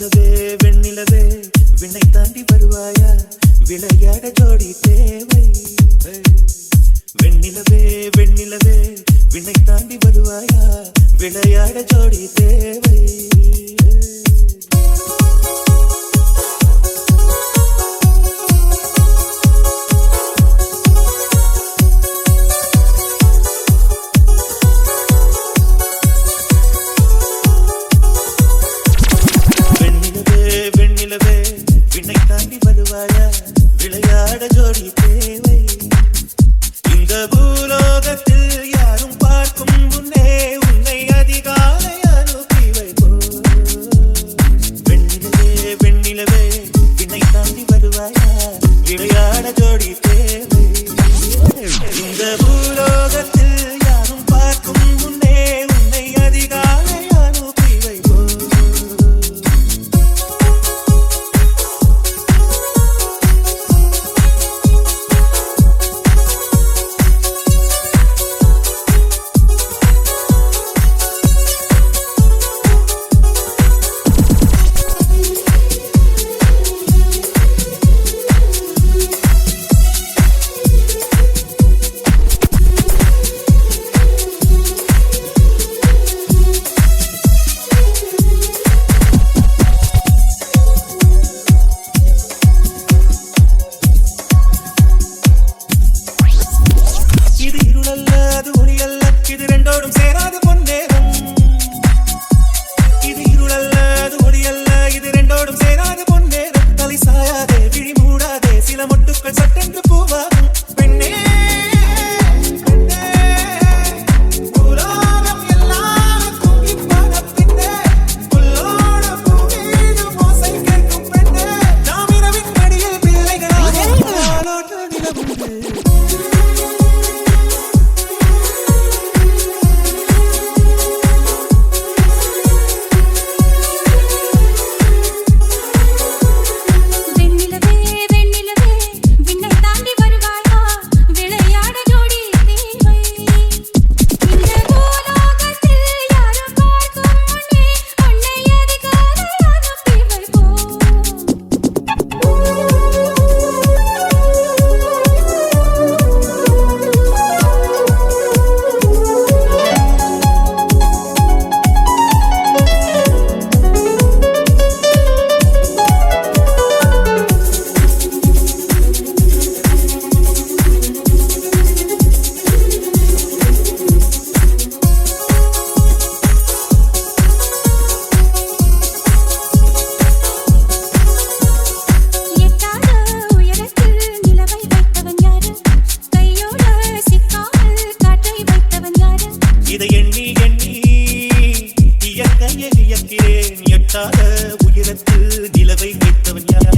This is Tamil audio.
வெண்ணிலவே வெண்ணிலவே விண்ணை தாண்டி வருவாயா விளையாட ஜோடி தேவை வெண்ணிலவே வெண்ணிலவே விண்ணை தாண்டி வருவாயா விளையாட ஜோடி தேவை விளையாட ஜோடி தேவை இந்த பூலோகத்தில் யாரும் பார்க்கும் முன்னே உன்னை அதிகாலை அனுப்பி வைப்போ வெண்ணிலவே வெண்ணிலவே விண்ணை தாண்டி வருவாயா விளையாட ஜோடி தேவை இந்த பூலோகத்தில் யாரும் பார்க்கும் முன்னே உன்னை அதிகாலை அனுப்பி வைப்போ சட்டென்று பூவாகும் பெண்ணே உலகம் எல்லாம் தூங்கி பாட பின்னே புல்லோட பூமீது மோசை கேட்கும் பெண்ணே தாமிரவின் மடியில் பிள்ளைகளாக ஆலோட்ட நிலவுண்டு இதை எண்ணி எண்ணி இயற்கையில் இயக்கிறேன் எட்டாத உயரத்தில் நிலவை வைத்தவன் யார்